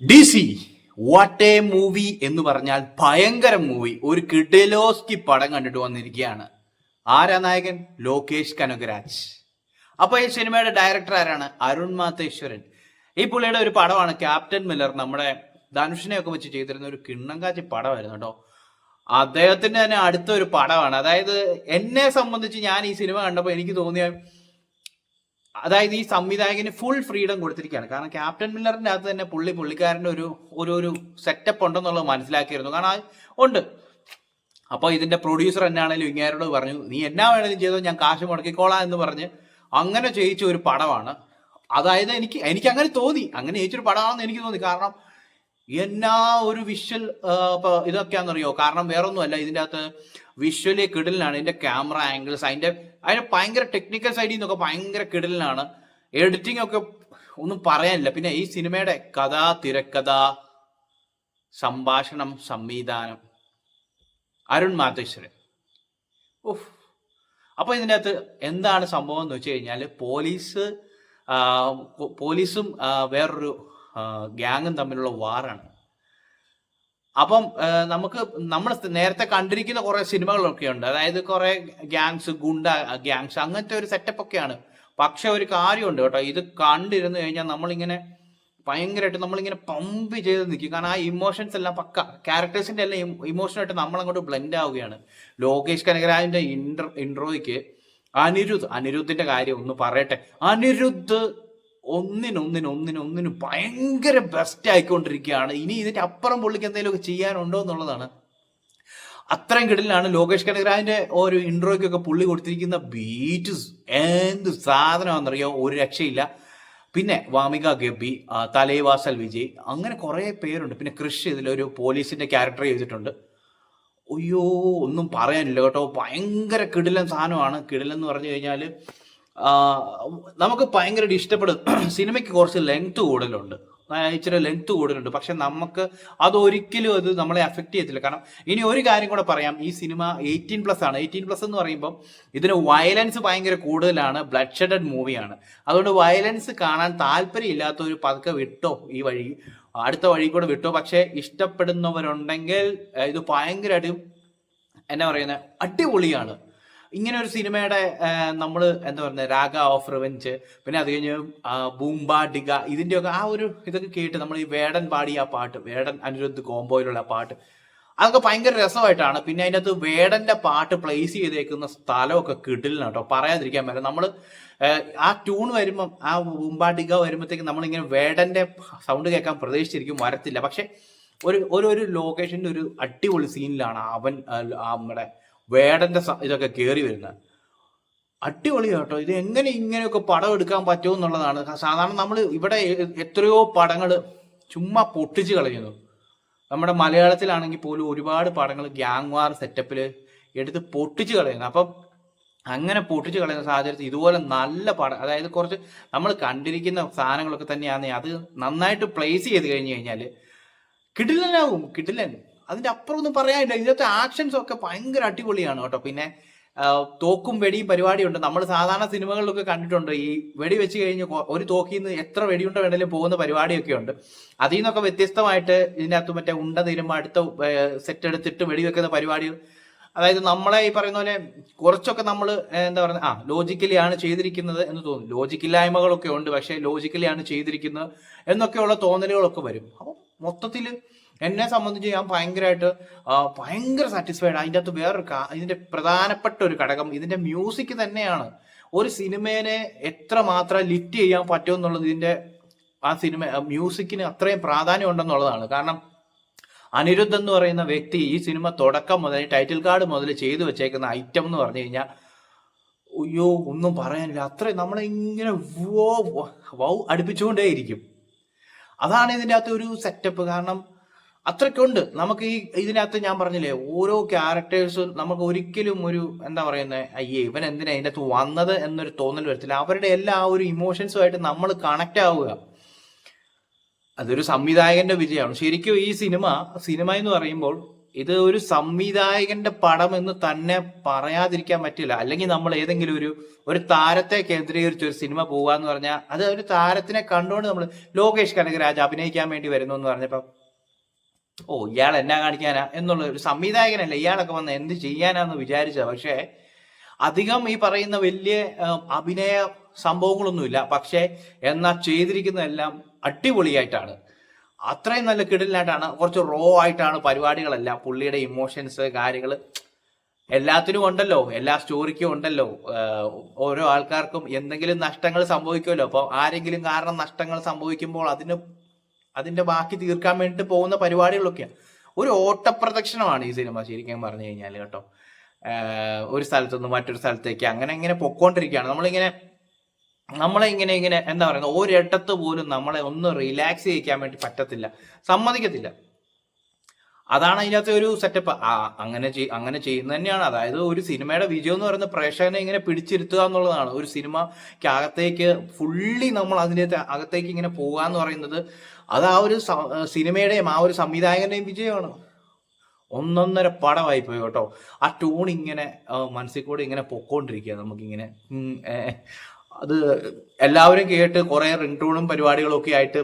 D see what A movie എന്ന് പറഞ്ഞാൽ ഭയങ്കര മൂവി. ഒരു കിഡിലോസ്കി പടം കണ്ടിട്ട് വന്നിരിക്കുകയാണ്. ആരാ നായകൻ? ലോകേഷ് കനകരാജ്. അപ്പൊ ഈ സിനിമയുടെ ഡയറക്ടർ ആരാണ്? അരുൺ മാതേശ്വരൻ. ഈ പുള്ളിയുടെ ഒരു പടമാണ് ക്യാപ്റ്റൻ മില്ലർ. നമ്മുടെ ധനുഷിനെ ഒക്കെ വെച്ച് ചെയ്തിരുന്ന ഒരു കിണ്ണങ്കാച്ചി പടമായിരുന്നു കേട്ടോ. അദ്ദേഹത്തിന്റെ തന്നെ അടുത്ത ഒരു പടമാണ്. അതായത് എന്നെ സംബന്ധിച്ച് ഞാൻ ഈ സിനിമ കണ്ടപ്പോൾ എനിക്ക് തോന്നിയ, അതായത് ഈ സംവിധായകന് ഫുൾ ഫ്രീഡം കൊടുത്തിരിക്കുകയാണ്. കാരണം ക്യാപ്റ്റൻ മില്ലറിന്റെ അകത്ത് തന്നെ പുള്ളിക്കാരൻ്റെ ഒരു സെറ്റപ്പ് ഉണ്ടെന്നുള്ളത് മനസ്സിലാക്കിയിരുന്നു. കാരണം ഉണ്ട്. അപ്പോൾ ഇതിന്റെ പ്രൊഡ്യൂസർ എന്നാണേലും ഇങ്ങേരോട് പറഞ്ഞു, നീ എന്നാ വേണേലും ചെയ്തോ, ഞാൻ കാശ് മുടക്കിക്കോളാം എന്ന് പറഞ്ഞ് അങ്ങനെ ചെയ്യിച്ച ഒരു പടമാണ്. അതായത് എനിക്ക് അങ്ങനെ തോന്നി, അങ്ങനെ ചെയ്യിച്ചൊരു പടമാണെന്ന് എനിക്ക് തോന്നി. കാരണം എന്നാ ഒരു വിഷ്വൽ ഇതൊക്കെയാണെന്നറിയോ? കാരണം വേറൊന്നുമല്ല, ഇതിൻ്റെ അകത്ത് വിഷ്വലി കിടലിനാണ്. ഇതിന്റെ ക്യാമറ ആംഗിൾസ്, അതിന്റെ ഭയങ്കര ടെക്നിക്കൽ സൈഡിൽ നിന്നൊക്കെ ഭയങ്കര കിടലിനാണ്. എഡിറ്റിംഗ് ഒക്കെ ഒന്നും പറയാനില്ല. പിന്നെ ഈ സിനിമയുടെ കഥ, തിരക്കഥ, സംഭാഷണം, സംവിധാനം അരുൺ മാതേശ്വരൻ. ഓഹ്. അപ്പൊ ഇതിൻ്റെ അകത്ത് എന്താണ് സംഭവം എന്ന് വെച്ച് കഴിഞ്ഞാൽ, പോലീസും വേറൊരു ഗ്യാങ്ങും തമ്മിലുള്ള വാറാണ്. അപ്പം നമ്മൾ നേരത്തെ കണ്ടിരിക്കുന്ന കുറെ സിനിമകളൊക്കെ ഉണ്ട്. അതായത് കുറെ ഗ്യാങ്സ്, ഗുണ്ട ഗ്യാങ്സ്, അങ്ങനത്തെ ഒരു സെറ്റപ്പ് ഒക്കെയാണ്. പക്ഷെ ഒരു കാര്യമുണ്ട് കേട്ടോ, ഇത് കണ്ടിരുന്നു കഴിഞ്ഞാൽ നമ്മളിങ്ങനെ ഭയങ്കരമായിട്ട് നമ്മളിങ്ങനെ പമ്പ് ചെയ്ത് നിൽക്കും. കാരണം ആ ഇമോഷൻസ് എല്ലാം പക്ക, ക്യാരക്ടേഴ്സിന്റെ എല്ലാം ഇമോഷനായിട്ട് നമ്മളങ്ങോട്ട് ബ്ലെൻഡ് ആവുകയാണ്. ലോകേഷ് കനകരാജിന്റെ ഇൻട്രോയ്ക്ക് അനിരുദ്ധിന്റെ കാര്യം ഒന്ന് പറയട്ടെ. അനിരുദ്ധ് ഒന്നിനൊന്നിനും ഭയങ്കര ബെസ്റ്റ് ആയിക്കൊണ്ടിരിക്കുകയാണ്. ഇനി ഇതിന്റെ അപ്പുറം പുള്ളിക്ക് എന്തെങ്കിലുമൊക്കെ ചെയ്യാനുണ്ടോ എന്നുള്ളതാണ്. അത്രയും കിടലിലാണ് ലോകേഷ് കനകരാജിന്റെ ഒരു ഇൻട്രോയ്ക്കൊക്കെ പുള്ളി കൊടുത്തിരിക്കുന്ന ബീറ്റ്സ്. എന്ത് സാധനമാണെന്നറിയോ, ഒരു രക്ഷയില്ല. പിന്നെ വാമിക ഗബി, തലേവാസൽ വിജയ്, അങ്ങനെ കുറെ പേരുണ്ട്. പിന്നെ കൃഷ് ഇതിലൊരു പോലീസിന്റെ ക്യാരക്ടർ ചെയ്തിട്ടുണ്ട്. അയ്യോ, ഒന്നും പറയാനില്ല കേട്ടോ. ഭയങ്കര കിടിലൻ സാധനമാണ്. കിടിലെന്ന് പറഞ്ഞു കഴിഞ്ഞാൽ നമുക്ക് ഭയങ്കരമായിട്ട് ഇഷ്ടപ്പെടും. സിനിമയ്ക്ക് കുറച്ച് ലെങ്ത് കൂടുതലുണ്ട്, ഇച്ചിരി ലെങ്ത് കൂടുതലുണ്ട്. പക്ഷെ നമുക്ക് അതൊരിക്കലും അത് നമ്മളെ അഫക്റ്റ് ചെയ്യത്തില്ല. കാരണം ഇനി ഒരു കാര്യം കൂടെ പറയാം, ഈ സിനിമ 18+ ആണ്. 18+ എന്ന് പറയുമ്പോൾ ഇതിന് വയലൻസ് ഭയങ്കര കൂടുതലാണ്. ബ്ലഡ് ഷെഡഡ് മൂവിയാണ്. അതുകൊണ്ട് വയലൻസ് കാണാൻ താല്പര്യം ഇല്ലാത്തവർ പതുക്കെ വിട്ടോ, ഈ വഴി അടുത്ത വഴി കൂടെ വിട്ടോ. പക്ഷെ ഇഷ്ടപ്പെടുന്നവരുണ്ടെങ്കിൽ ഇത് ഭയങ്കരമായിട്ടും എന്നാ പറയുന്നത്, അടിപൊളിയാണ്. ഇങ്ങനെ ഒരു സിനിമയുടെ നമ്മൾ എന്താ പറയുന്നത്, രാഗ ഓഫ് റിവെഞ്ച്, പിന്നെ അത് കഴിഞ്ഞ് ബൂംബ ഡിഗ, ഇതിൻ്റെയൊക്കെ ആ ഒരു ഇതൊക്കെ കേട്ട് നമ്മൾ ഈ വേടൻ പാടിയ ആ പാട്ട്, വേടൻ അനിരുദ്ധ് കോംബോയിലുള്ള ആ പാട്ട്, അതൊക്കെ ഭയങ്കര രസമായിട്ടാണ്. പിന്നെ അതിൻ്റെ അകത്ത് വേടന്റെ പാട്ട് പ്ലേസ് ചെയ്തേക്കുന്ന സ്ഥലമൊക്കെ കിടിലാണ് കേട്ടോ, പറയാതിരിക്കാൻ പറ്റില്ല. നമ്മൾ ആ ട്യൂൺ വരുമ്പം, ആ ബൂംബ ഡിഗ വരുമ്പോഴത്തേക്ക് നമ്മളിങ്ങനെ വേടന്റെ സൗണ്ട് കേൾക്കാൻ പ്രതീക്ഷിച്ചിരിക്കും, വരത്തില്ല. പക്ഷെ ഒരു ലൊക്കേഷൻ്റെ ഒരു അടിപൊളി സീനിലാണ് അവൻ നമ്മുടെ വേടന്റെ ഇതൊക്കെ കയറി വരുന്നത്. അടിപൊളി കേട്ടോ. ഇത് എങ്ങനെ ഇങ്ങനെയൊക്കെ പടം എടുക്കാൻ പറ്റുമോ എന്നുള്ളതാണ്. സാധാരണ നമ്മൾ ഇവിടെ എത്രയോ പടങ്ങൾ ചുമ്മാ പൊട്ടിച്ച് കളയുന്നു. നമ്മുടെ മലയാളത്തിലാണെങ്കിൽ പോലും ഒരുപാട് പടങ്ങൾ ഗ്യാങ് വാർ സെറ്റപ്പിൽ എടുത്ത് പൊട്ടിച്ച് കളയുന്നു. അപ്പം അങ്ങനെ പൊട്ടിച്ച് കളയുന്ന സാഹചര്യത്തിൽ ഇതുപോലെ നല്ല പടം, അതായത് കുറച്ച് നമ്മൾ കണ്ടിരിക്കുന്ന സാധനങ്ങളൊക്കെ തന്നെയാണ്, അത് നന്നായിട്ട് പ്ലേസ് ചെയ്ത് കഴിഞ്ഞ് കഴിഞ്ഞാൽ കിടിലനാവും. കിടിലൻ, അതിന്റെ അപ്പുറം ഒന്നും പറയാനില്ല. ഇതിനകത്തെ ആക്ഷൻസ് ഒക്കെ ഭയങ്കര അടിപൊളിയാണ് കേട്ടോ. പിന്നെ തോക്കും വെടിയും പരിപാടിയുണ്ട്. നമ്മൾ സാധാരണ സിനിമകളിലൊക്കെ കണ്ടിട്ടുണ്ട്, ഈ വെടി വെച്ച് കഴിഞ്ഞ് ഒരു തോക്കിൽ നിന്ന് എത്ര വെടിയുണ്ട വേണേലും പോകുന്ന പരിപാടിയൊക്കെ ഉണ്ട്. അതിൽ നിന്നൊക്കെ വ്യത്യസ്തമായിട്ട് ഇതിനകത്ത് മറ്റേ ഉണ്ട തീരുമ്പോൾ അടുത്ത സെറ്റ് എടുത്തിട്ട് വെടിവെക്കുന്ന പരിപാടികൾ. അതായത് നമ്മളെ ഈ പറയുന്ന പോലെ കുറച്ചൊക്കെ നമ്മൾ എന്താ പറയുക, ലോജിക്കലി ആണ് ചെയ്തിരിക്കുന്നത് എന്ന് തോന്നും. ലോജിക്കില്ലായ്മകളൊക്കെ ഉണ്ട്, പക്ഷേ ലോജിക്കലി ആണ് ചെയ്തിരിക്കുന്നത് എന്നൊക്കെയുള്ള തോന്നലുകളൊക്കെ വരും. അപ്പം മൊത്തത്തിൽ എന്നെ സംബന്ധിച്ച് ഞാൻ ഭയങ്കര സാറ്റിസ്ഫൈഡ്. അതിൻ്റെ അകത്ത് ഇതിന്റെ പ്രധാനപ്പെട്ട ഒരു ഘടകം ഇതിന്റെ മ്യൂസിക് തന്നെയാണ്. ഒരു സിനിമേനെ എത്ര മാത്രം ലിഫ്റ്റ് ചെയ്യാൻ പറ്റുമെന്നുള്ളത് ഇതിന്റെ ആ സിനിമ മ്യൂസിക്കിന് അത്രയും പ്രാധാന്യം ഉണ്ടെന്നുള്ളതാണ്. കാരണം അനിരുദ്ധ് എന്ന് പറയുന്ന വ്യക്തി ഈ സിനിമ തുടക്കം മുതൽ ടൈറ്റിൽ കാർഡ് മുതൽ ചെയ്തു വെച്ചേക്കുന്ന ഐറ്റം എന്ന് പറഞ്ഞു കഴിഞ്ഞാൽ, അയ്യോ, ഒന്നും പറയാനില്ല. അത്രയും നമ്മളിങ്ങനെ വൗ അടുപ്പിച്ചുകൊണ്ടേയിരിക്കും. അതാണ് ഇതിൻ്റെ അകത്ത് ഒരു സെറ്റപ്പ്. കാരണം അത്രയ്ക്കുണ്ട്. നമുക്ക് ഇതിനകത്ത് ഞാൻ പറഞ്ഞില്ലേ, ഓരോ ക്യാരക്ടേഴ്സും നമുക്ക് ഒരിക്കലും ഒരു എന്താ പറയുന്നത്, അയ്യേ ഇവൻ എന്തിനാ ഇതിൻ്റെ അകത്ത് വന്നത് എന്നൊരു തോന്നൽ വരത്തില്ല. അവരുടെ എല്ലാ ഒരു ഇമോഷൻസുമായിട്ട് നമ്മൾ കണക്റ്റ് ആവുക. അതൊരു സംവിധായകന്റെ വിജയമാണ് ശരിക്കും. ഈ സിനിമ എന്ന് പറയുമ്പോൾ ഇത് ഒരു സംവിധായകന്റെ പടം എന്ന് തന്നെ പറയാതിരിക്കാൻ പറ്റില്ല. അല്ലെങ്കിൽ നമ്മൾ ഏതെങ്കിലും ഒരു താരത്തെ കേന്ദ്രീകരിച്ച് ഒരു സിനിമ പോവാന്ന് പറഞ്ഞാൽ അത് ഒരു താരത്തിനെ കണ്ടുകൊണ്ട് നമ്മൾ ലോകേഷ് കനകരാജ് അഭിനയിക്കാൻ വേണ്ടി വരുന്നു എന്ന് പറഞ്ഞപ്പോ ഓ ഇയാൾ എന്നാ കാണിക്കാനാ എന്നുള്ള ഒരു സംവിധായകനല്ല, ഇയാളൊക്കെ വന്ന് എന്ത് ചെയ്യാനാന്ന് വിചാരിച്ചത്. പക്ഷേ അധികം ഈ പറയുന്ന വലിയ അഭിനയ സംഭവങ്ങളൊന്നുമില്ല. പക്ഷേ എന്നാ ചെയ്തിരിക്കുന്നതെല്ലാം അടിപൊളിയായിട്ടാണ്, അത്രയും നല്ല കിടലിനായിട്ടാണ്. കുറച്ച് റോ ആയിട്ടാണ് പരിപാടികളെല്ലാം. പുള്ളിയുടെ ഇമോഷൻസ് കാര്യങ്ങൾ എല്ലാത്തിനും ഉണ്ടല്ലോ, എല്ലാ സ്റ്റോറിക്കും ഉണ്ടല്ലോ. ഓരോ ആൾക്കാർക്കും എന്തെങ്കിലും നഷ്ടങ്ങൾ സംഭവിക്കുമല്ലോ. അപ്പോൾ ആരെങ്കിലും കാരണം നഷ്ടങ്ങൾ സംഭവിക്കുമ്പോൾ അതിന്റെ ബാക്കി തീർക്കാൻ വേണ്ടിട്ട് പോകുന്ന പരിപാടികളൊക്കെയാണ്. ഒരു ഓട്ടപ്രദക്ഷിണമാണ് ഈ സിനിമ ശരിക്കും പറഞ്ഞു കഴിഞ്ഞാൽ കേട്ടോ. ഒരു സ്ഥലത്തുനിന്ന് മറ്റൊരു സ്ഥലത്തേക്ക് അങ്ങനെ ഇങ്ങനെ പൊക്കോണ്ടിരിക്കുകയാണ്. നമ്മളെ ഇങ്ങനെ എന്താ പറയുക, ഒരിടത്ത് പോലും നമ്മളെ ഒന്ന് റിലാക്സ് ചെയ്യിക്കാൻ വേണ്ടി പറ്റത്തില്ല, സമ്മതിക്കത്തില്ല. അതാണ് അതിനകത്ത് ഒരു സെറ്റപ്പ്. അങ്ങനെ ചെയ്യുന്നത് തന്നെയാണ്. അതായത് ഒരു സിനിമയുടെ വിജയം എന്ന് പറയുന്നത് പ്രേക്ഷകനെ ഇങ്ങനെ പിടിച്ചിരുത്തുക എന്നുള്ളതാണ്. ഒരു സിനിമയ്ക്ക് അകത്തേക്ക് ഫുള്ളി നമ്മൾ അതിൻ്റെ അകത്തേക്ക് ഇങ്ങനെ പോകുക എന്ന് പറയുന്നത് അത് ആ ഒരു സിനിമയുടെയും ആ ഒരു സംവിധായകന്റെയും വിജയമാണ്. ഒന്നൊന്നര പടമായി പോയി കേട്ടോ. ആ ടൂൺ ഇങ്ങനെ മനസ്സിൽ കൂടെ ഇങ്ങനെ പൊക്കോണ്ടിരിക്കുക. നമുക്കിങ്ങനെ അത് എല്ലാവരും കേട്ട് കുറെ റിംഗ് ടൂണും പരിപാടികളും ഒക്കെ ആയിട്ട്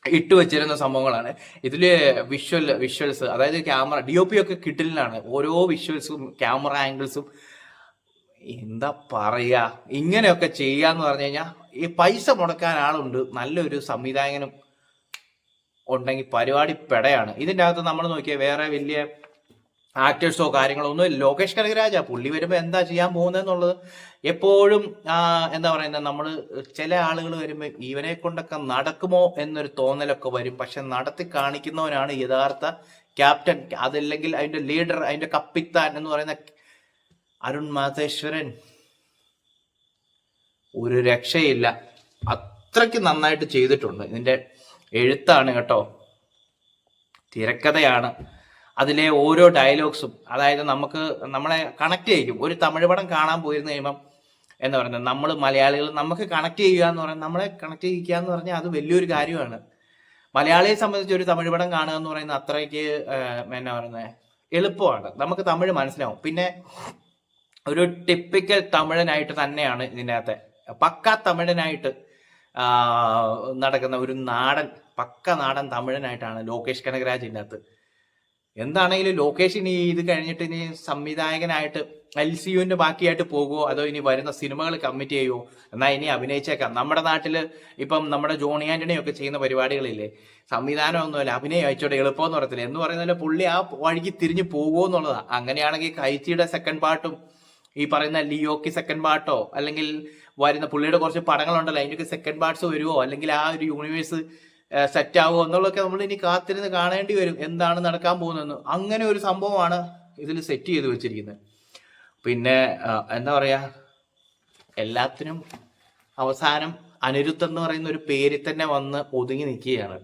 ഇട്ട് വെച്ചിരുന്ന സംഭവങ്ങളാണ്. ഇതില് വിഷ്വൽസ് അതായത് ക്യാമറ DOP ഒക്കെ കിട്ടലിനാണ്. ഓരോ വിഷ്വൽസും ക്യാമറ ആംഗിൾസും എന്താ പറയാ, ഇങ്ങനെയൊക്കെ ചെയ്യാന്ന് പറഞ്ഞു കഴിഞ്ഞാൽ ഈ പൈസ മുടക്കാൻ ആളുണ്ട്, നല്ലൊരു സംവിധായകനും ഉണ്ടെങ്കിൽ പരിപാടി പെടയാണ്. ഇതിൻ്റെ അകത്ത് നമ്മൾ നോക്കിയാൽ വേറെ വലിയ ആക്ടേഴ്സോ കാര്യങ്ങളോ ഒന്നും. ലോകേഷ് കനകരാജ പുള്ളി വരുമ്പോൾ എന്താ ചെയ്യാൻ പോകുന്നതെന്നുള്ളത് എപ്പോഴും എന്താ പറയുന്നത്, നമ്മൾ ചില ആളുകൾ വരുമ്പോൾ ഇവനെ കൊണ്ടൊക്കെ നടക്കുമോ എന്നൊരു തോന്നലൊക്കെ വരും. പക്ഷെ നടത്തി കാണിക്കുന്നവനാണ് യഥാർത്ഥ ക്യാപ്റ്റൻ, അതല്ലെങ്കിൽ അതിന്റെ ലീഡർ, അതിന്റെ കപ്പിത്താൻ എന്ന് പറയുന്ന അരുൺ മാതേശ്വരൻ. ഒരു രക്ഷയില്ല, അത്രയ്ക്ക് നന്നായിട്ട് ചെയ്തിട്ടുണ്ട്. ഇതിന്റെ എഴുത്താണ് കേട്ടോ, തിരക്കഥയാണ്, അതിലെ ഓരോ ഡയലോഗ്സും. അതായത് നമ്മളെ കണക്ട് ചെയ്യും. ഒരു തമിഴ് പടം കാണാൻ പോയിരുന്നു കഴിയുമ്പം എന്താ പറയുന്നത്, നമ്മൾ മലയാളികൾ നമുക്ക് കണക്ട് ചെയ്യുക എന്ന് പറയുന്നത്, നമ്മളെ കണക്ട് ചെയ്യിക്കുക എന്ന് പറഞ്ഞാൽ അത് വലിയൊരു കാര്യമാണ്. മലയാളിയെ സംബന്ധിച്ച് ഒരു തമിഴ് പടം കാണുക എന്ന് പറയുന്നത് അത്രയ്ക്ക് എന്നാ പറയുന്നത് എളുപ്പമാണ്. നമുക്ക് തമിഴ് മനസ്സിലാവും. പിന്നെ ഒരു ടിപ്പിക്കൽ തമിഴനായിട്ട് തന്നെയാണ് ഇതിൻ്റെ അകത്തെ, പക്ക തമിഴനായിട്ട് നടക്കുന്ന ഒരു പക്ക നാടൻ തമിഴനായിട്ടാണ് ലോകേഷ് കനകരാജ് ഇതിൻ്റെ അകത്ത്. എന്താണെങ്കിലും ലോകേഷ് ഇനി ഇത് കഴിഞ്ഞിട്ട് ഇനി സംവിധായകനായിട്ട് LCUവിന്റെ ബാക്കിയായിട്ട് പോകുമോ അതോ ഇനി വരുന്ന സിനിമകൾ കമ്മിറ്റ് ചെയ്യുമോ? എന്നാൽ ഇനി അഭിനയിച്ചേക്കാം. നമ്മുടെ നാട്ടില് ഇപ്പം നമ്മുടെ ജോണി ആന്റണി ഒക്കെ ചെയ്യുന്ന പരിപാടികളില്ലേ, സംവിധാനം ഒന്നുമല്ല, അഭിനയം അയച്ചോടെ എളുപ്പമെന്ന് പറയത്തില്ല എന്ന് പറയുന്നതിൽ പുള്ളി ആ വഴിക്ക് തിരിഞ്ഞു പോകുമോ എന്നുള്ളതാണ്. അങ്ങനെയാണെങ്കിൽ കൈച്ചിയുടെ സെക്കൻഡ് പാർട്ടും ഈ പറയുന്ന ലിയോക്ക് സെക്കൻഡ് പാർട്ടോ അല്ലെങ്കിൽ വരുന്ന പുള്ളിയുടെ കുറച്ച് പടങ്ങളുണ്ടല്ലോ അതിൻ്റെയൊക്കെ സെക്കൻഡ് പാർട്സ് വരുമോ, അല്ലെങ്കിൽ ആ ഒരു യൂണിവേഴ്സ് സെറ്റ് ആവുമോ എന്നുള്ളതൊക്കെ നമ്മൾ ഇനി കാത്തിരുന്ന് കാണേണ്ടി വരും, എന്താണ് നടക്കാൻ പോകുന്നതെന്ന്. അങ്ങനെ ഒരു സംഭവമാണ് ഇതിൽ സെറ്റ് ചെയ്ത് വെച്ചിരിക്കുന്നത്. പിന്നെ എന്താ പറയാ, എല്ലാത്തിനും അവസാനം അനിരുദ്ധ് എന്ന് പറയുന്ന ഒരു പേരിൽ തന്നെ വന്ന് ഒതുങ്ങി നിൽക്കുകയാണ്.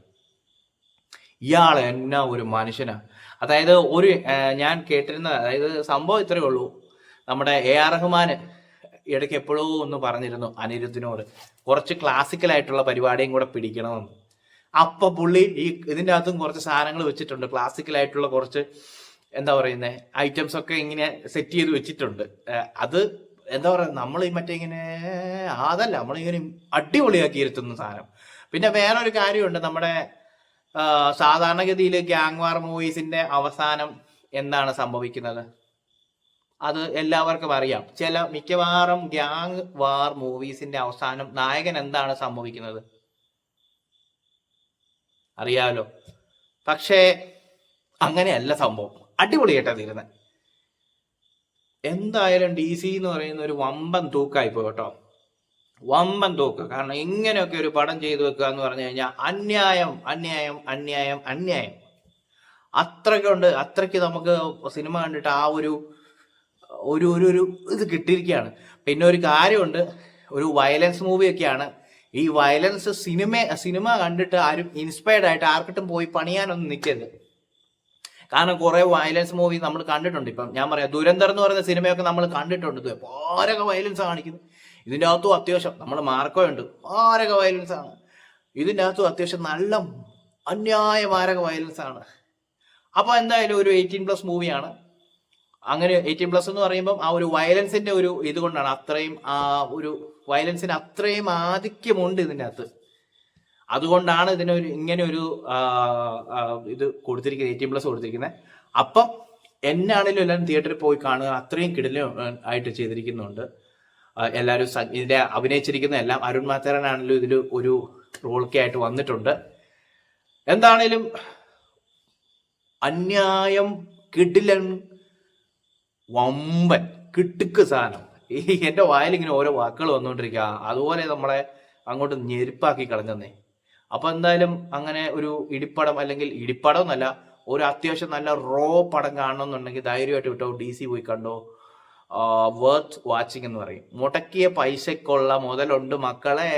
ഇയാൾ എന്നാ ഒരു മനുഷ്യനാ. അതായത് ഞാൻ കേട്ടിരുന്ന, അതായത് സംഭവം ഇത്രയേ ഉള്ളൂ, നമ്മുടെ AR റഹ്മാൻ ഇടയ്ക്ക് എപ്പോഴോ ഒന്ന് പറഞ്ഞിരുന്നു അനിരുദ്ധിനോട് കുറച്ച് ക്ലാസിക്കൽ ആയിട്ടുള്ള പരിപാടിയും കൂടെ പിടിക്കണമെന്ന്. അപ്പൊ പുള്ളി ഇതിൻ്റെ അകത്തും കുറച്ച് സാധനങ്ങൾ വെച്ചിട്ടുണ്ട്, ക്ലാസിക്കൽ ആയിട്ടുള്ള കുറച്ച് എന്താ പറയുന്നത് ഐറ്റംസ് ഒക്കെ ഇങ്ങനെ സെറ്റ് ചെയ്ത് വെച്ചിട്ടുണ്ട്. അത് എന്താ പറയുക, നമ്മൾ ഈ മറ്റേ ഇങ്ങനെ അതല്ല, നമ്മളിങ്ങനെ അടിപൊളിയാക്കി ഇരുത്തുന്ന സാധനം. പിന്നെ വേറൊരു കാര്യമുണ്ട്, നമ്മുടെ സാധാരണഗതിയിൽ ഗ്യാങ് വാർ മൂവീസിന്റെ അവസാനം എന്താണ് സംഭവിക്കുന്നത് അത് എല്ലാവർക്കും അറിയാം. മിക്കവാറും ഗ്യാങ് വാർ മൂവീസിന്റെ അവസാനം നായകൻ എന്താണ് സംഭവിക്കുന്നത് അറിയാമല്ലോ. പക്ഷേ അങ്ങനെയല്ല സംഭവം, അടിപൊളിയായിട്ടാ തീരുന്നത്. എന്തായാലും DC എന്ന് പറയുന്ന ഒരു വമ്പൻ തൂക്കായി പോയി കേട്ടോ, വമ്പൻ തൂക്ക്. കാരണം ഇങ്ങനെയൊക്കെ ഒരു പടം ചെയ്തു വെക്കുക എന്ന് പറഞ്ഞു കഴിഞ്ഞാൽ അന്യായം അന്യായം അന്യായം അന്യായം. അത്രയ്ക്കുണ്ട്, അത്രയ്ക്ക് നമുക്ക് സിനിമ കണ്ടിട്ട് ആ ഒരു ഒരു ഒരു ഇത് കിട്ടിയിരിക്കുകയാണ്. പിന്നെ ഒരു കാര്യമുണ്ട്, ഒരു വയലൻസ് മൂവിയൊക്കെയാണ്. ഈ വയലൻസ് സിനിമ കണ്ടിട്ട് ആരും ഇൻസ്പയർഡ് ആയിട്ട് ആർക്കിട്ടും പോയി പണിയാനൊന്നും നിൽക്കരുത്. കാരണം കുറെ വയലൻസ് മൂവി നമ്മൾ കണ്ടിട്ടുണ്ട്. ഇപ്പം ഞാൻ പറയാം, ദുരന്തർ എന്ന് പറയുന്ന സിനിമയൊക്കെ നമ്മൾ കണ്ടിട്ടുണ്ട്. പാരക വയലൻസ് കാണിക്കുന്നത്. ഇതിൻ്റെ അകത്തും അത്യാവശ്യം നമ്മൾ മാർക്കോയുണ്ട്, പാരക വയലൻസ് ആണ്. ഇതിൻ്റെ അകത്തും അത്യാവശ്യം നല്ല അന്യായ മാരക വയലൻസ് ആണ്. അപ്പോൾ എന്തായാലും ഒരു 18+ മൂവിയാണ്. അങ്ങനെ 18+ എന്ന് പറയുമ്പം ആ ഒരു വയലൻസിന്റെ ഒരു ഇത് കൊണ്ടാണ് അത്രയും ഒരു വയലൻസിന് അത്രയും ആധിക്യമുണ്ട് ഇതിൻ്റെ അകത്ത്. അതുകൊണ്ടാണ് ഇതിനൊരു ഇങ്ങനെ ഒരു ഇത് കൊടുത്തിരിക്കുന്നത്, 18+ കൊടുത്തിരിക്കുന്നത്. അപ്പം എന്നാണേലും എല്ലാവരും തിയേറ്ററിൽ പോയി കാണുക. അത്രയും കിടിലം ആയിട്ട് ചെയ്തിരിക്കുന്നുണ്ട്. എല്ലാവരും ഇതിലെ അഭിനയിച്ചിരിക്കുന്ന എല്ലാം അരുൺ മാത്തേരനാണെങ്കിലും ഇതിൽ ഒരു റോളൊക്കെ ആയിട്ട് വന്നിട്ടുണ്ട്. എന്താണേലും അന്യായം കിടിലൻ വമ്പൻ കിട്ടുക്ക് സാധനം. എൻ്റെ വായിലിങ്ങനെ ഓരോ വാക്കുകൾ വന്നുകൊണ്ടിരിക്കുക, അതുപോലെ നമ്മളെ അങ്ങോട്ട് ഞെരുപ്പാക്കി കളഞ്ഞെന്നേ. അപ്പൊ എന്തായാലും അങ്ങനെ ഒരു ഇടിപ്പടം, അല്ലെങ്കിൽ ഇടിപ്പടം എന്നല്ല, ഒരു അത്യാവശ്യം നല്ല റോ പടം കാണണമെന്നുണ്ടെങ്കിൽ ധൈര്യമായിട്ട് വിട്ടോ, DC പോയി കണ്ടോ. വർത്ത് വാച്ചിങ് എന്ന് പറയും. മുടക്കിയ പൈസക്കുള്ള മുതലുണ്ട് മക്കളെ.